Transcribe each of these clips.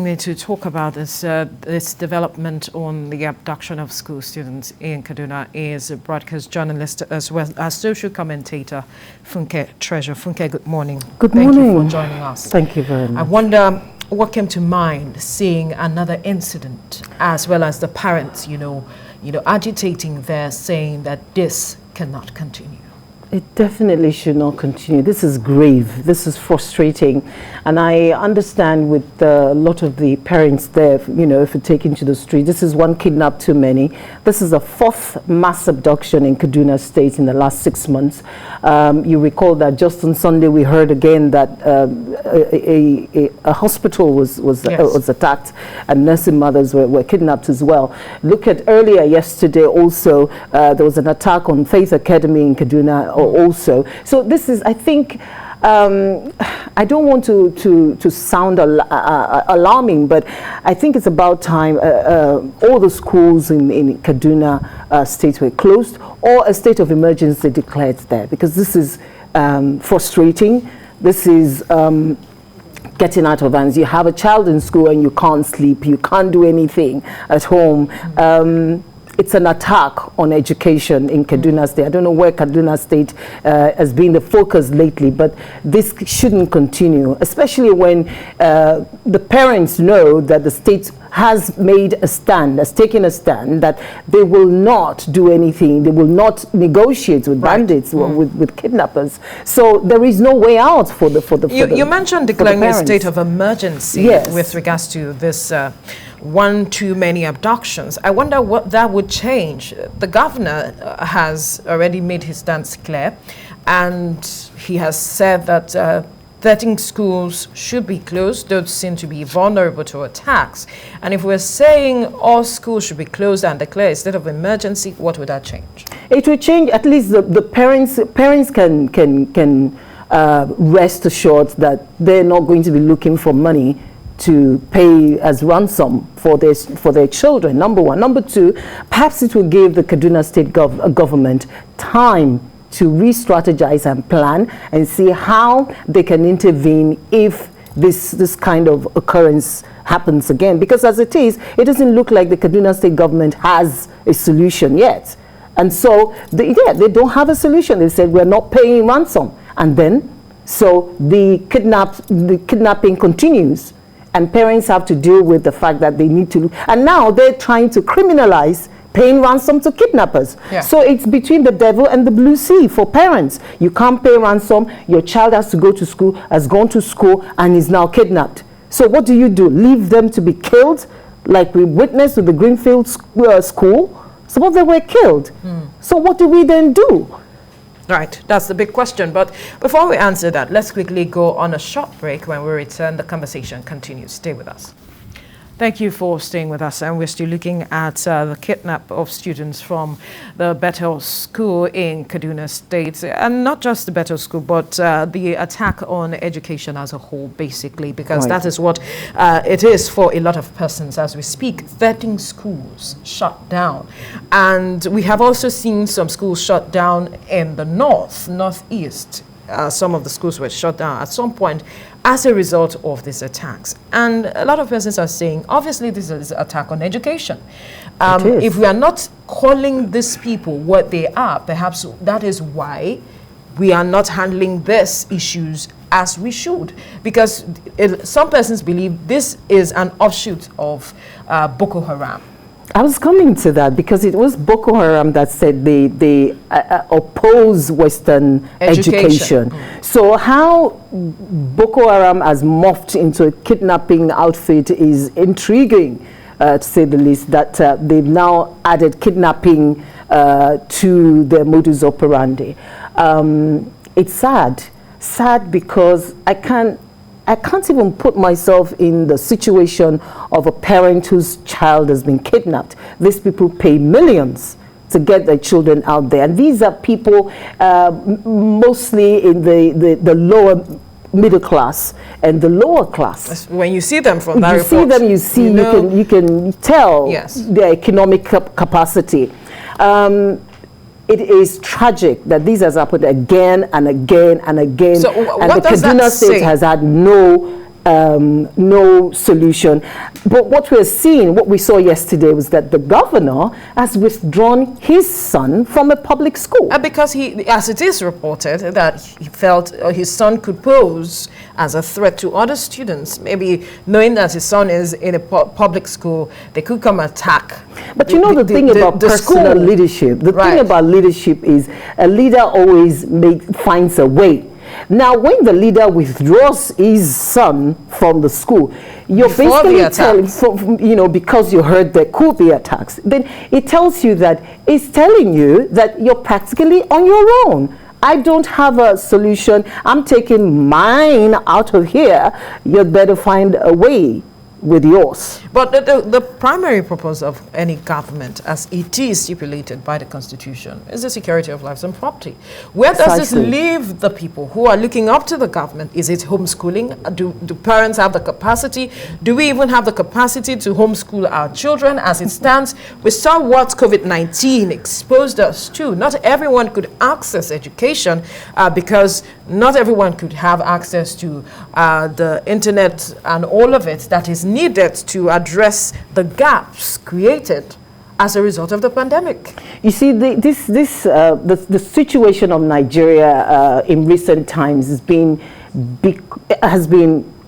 Me to talk about this development on the abduction of school students in Kaduna is a broadcast journalist as well as social commentator Funke Treasure. Funke, good morning. Good morning. Thank you for joining us. Thank you very much. I wonder what came to mind seeing another incident, as well as the parents, agitating there, saying that this cannot continue. It definitely should not continue. This is grave. This is frustrating. And I understand with a lot of the parents there, if you're taken to the street, this is one kidnap too many. This is a fourth mass abduction in Kaduna State in the last 6 months. You recall that just on Sunday we heard again that a hospital was attacked and nursing mothers were kidnapped as well. Look at earlier yesterday also, there was an attack on Faith Academy in Kaduna also. So this is, I think, I don't want to sound alarming, but I think it's about time all the schools in Kaduna State were closed or a state of emergency declared there, because this is frustrating. This is getting out of hands. You have a child in school and you can't sleep, you can't do anything at home. It's an attack on education in Kaduna State. I don't know where Kaduna State has been the focus lately, but this shouldn't continue, especially when the parents know that the state has made a stand, has taken a stand that they will not do anything, they will not negotiate with bandits, with kidnappers. So there is no way out for the You mentioned declaring a state of emergency with regards to this one too many abductions. I wonder what that would change. The governor has already made his stance clear, and he has said that 13 schools should be closed. Those seem to be vulnerable to attacks. And if we're saying all schools should be closed and declare a state of emergency, what would that change? It would change. At least the parents can rest assured that they're not going to be looking for money to pay as ransom for their children, number one. Number two, perhaps it will give the Kaduna State government time to re-strategize and plan and see how they can intervene if this kind of occurrence happens again. Because as it is, it doesn't look like the Kaduna State government has a solution yet. And so, they don't have a solution. They said, we're not paying ransom. And then, so the kidnapping continues. And parents have to deal with the fact that they need to, and now they're trying to criminalize paying ransom to kidnappers. Yeah. So it's between the devil and the blue sea for parents. You can't pay ransom, your child has to go to school, has gone to school, and is now kidnapped. So what do? Leave them to be killed, like we witnessed with the Greenfield school? Some of them were killed. So what do we then do? Right, that's the big question. But before we answer that, let's quickly go on a short break. When we return, the conversation continues. Stay with us. Thank you for staying with us. And we're still looking at the kidnap of students from the Bethel School in Kaduna State. And not just the Bethel School, but the attack on education as a whole, basically, because that is what it is for a lot of persons as we speak. 13 schools shut down. And we have also seen some schools shut down in the northeast. Some of the schools were shut down at some point as a result of these attacks. And a lot of persons are saying, obviously, this is an attack on education. If we are not calling these people what they are, perhaps that is why we are not handling these issues as we should. Because some persons believe this is an offshoot of Boko Haram. I was coming to that because it was Boko Haram that said they oppose Western education. So how Boko Haram has morphed into a kidnapping outfit is intriguing, to say the least, that they've now added kidnapping to their modus operandi. It's sad because I can't even put myself in the situation of a parent whose child has been kidnapped. These people pay millions to get their children out there. And these are people mostly in the lower middle class and the lower class. When you see them from that report, you can tell their economic capacity. It is tragic that this has happened again and again and again. So and the Kaduna State has had no no solution. But what we're seeing, what we saw yesterday, was that the governor has withdrawn his son from a public school. Because he, as it is reported, that he felt his son could pose as a threat to other students. Maybe knowing that his son is in a public school, they could come attack. But you know the thing about personal leadership, the thing about leadership is a leader always finds a way. Now, when the leader withdraws his son from the school, you're basically telling, you know, because you heard there could be attacks, then it tells you that, it's telling you that you're practically on your own. I don't have a solution. I'm taking mine out of here. You'd better find a way with yours. But the primary purpose of any government, as it is stipulated by the Constitution, is the security of lives and property. Where does this leave the people who are looking up to the government? Is it homeschooling? Do parents have the capacity? Do we even have the capacity to homeschool our children? As it stands, we saw what COVID-19 exposed us to. Not everyone could access education because not everyone could have access to the internet and all of it that is needed to address the gaps created as a result of the pandemic. You see, the situation of Nigeria in recent times has been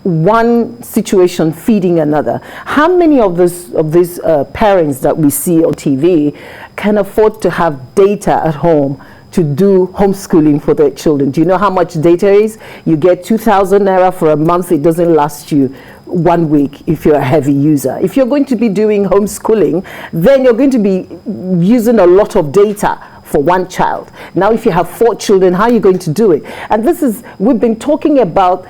one situation feeding another. How many of these parents that we see on TV can afford to have data at home to do homeschooling for their children? Do you know how much data is? You get 2,000 naira for a month. It doesn't last you 1 week if you're a heavy user. If you're going to be doing homeschooling, then you're going to be using a lot of data for one child. Now, if you have 4 children, how are you going to do it? And we've been talking about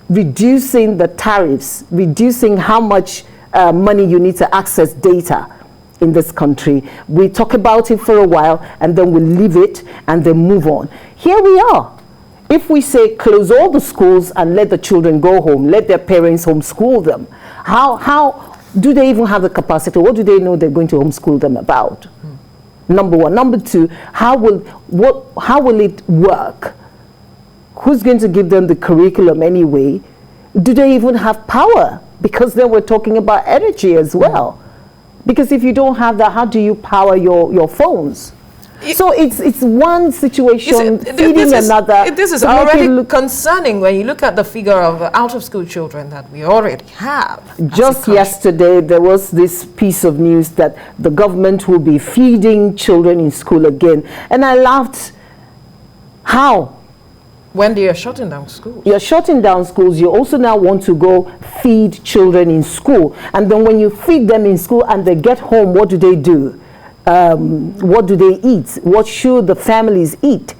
reducing the tariffs, reducing how much money you need to access data in this country. We talk about it for a while and then we leave it and then move on. Here we are. If we say close all the schools and let the children go home, let their parents homeschool them, how do they even have the capacity? What do they know they're going to homeschool them about? Number one. Number two, how will it work? Who's going to give them the curriculum anyway? Do they even have power? Because then we're talking about energy as well. Because if you don't have that, how do you power your phones? So it's one situation feeding another. This is already concerning when you look at the figure of out-of-school children that we already have. Just yesterday, there was this piece of news that the government will be feeding children in school again. And I laughed. How? When they are shutting down schools. You're shutting down schools. You also now want to go feed children in school. And then when you feed them in school and they get home, what do they do? What do they eat? What should the families eat?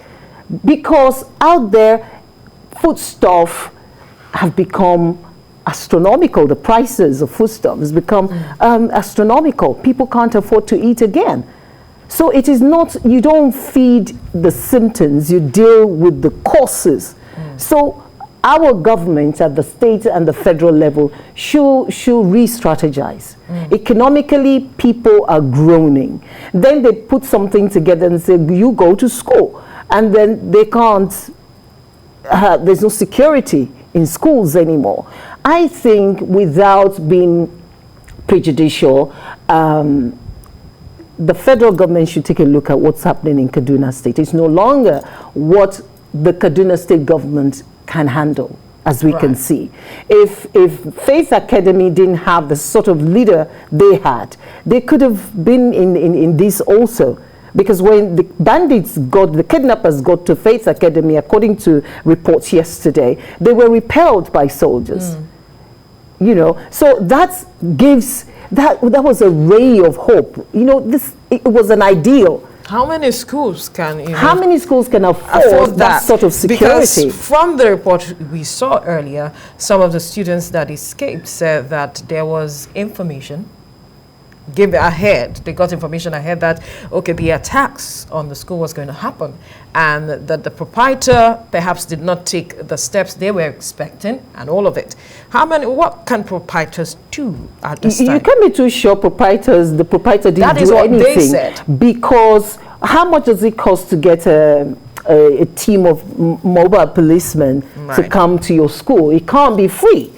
Because out there, foodstuff have become astronomical. The prices of foodstuff has become astronomical. People can't afford to eat again. So it is not, you don't feed the symptoms, you deal with the causes. So our government at the state and the federal level should re-strategize. Economically, people are groaning. Then they put something together and say, you go to school. And then they can't, there's no security in schools anymore. I think without being prejudicial, the federal government should take a look at what's happening in Kaduna State. It's no longer what the Kaduna State government can handle, as we can see. If Faith Academy didn't have the sort of leader they had, they could have been in this also. Because when the bandits the kidnappers got to Faith Academy, according to reports yesterday, they were repelled by soldiers. You know, so that gives, that was a ray of hope. You know, it was an ideal. How many schools can afford that sort of security? Because from the report we saw earlier, some of the students that escaped said that there was information given ahead. They got information ahead that, okay, the attacks on the school was going to happen, and that the proprietor perhaps did not take the steps they were expecting, and all of it. What can proprietors do at this time? You can't be too sure the proprietor didn't do anything. That is what they said. Because how much does it cost to get a team of mobile policemen to come to your school? It can't be free.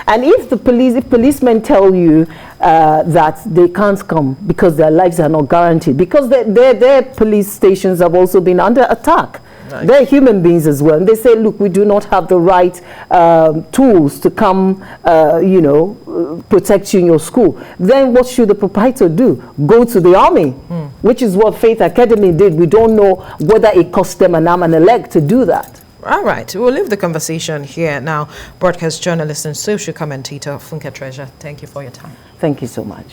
And if policemen tell you that they can't come because their lives are not guaranteed, because their police stations have also been under attack. Nice. They're human beings as well. And they say, look, we do not have the right tools to come, protect you in your school. Then what should the proprietor do? Go to the army, which is what Faith Academy did. We don't know whether it cost them an arm and a leg to do that. All right, we'll leave the conversation here now. Broadcast journalist and social commentator Funke Treasure, thank you for your time. Thank you so much.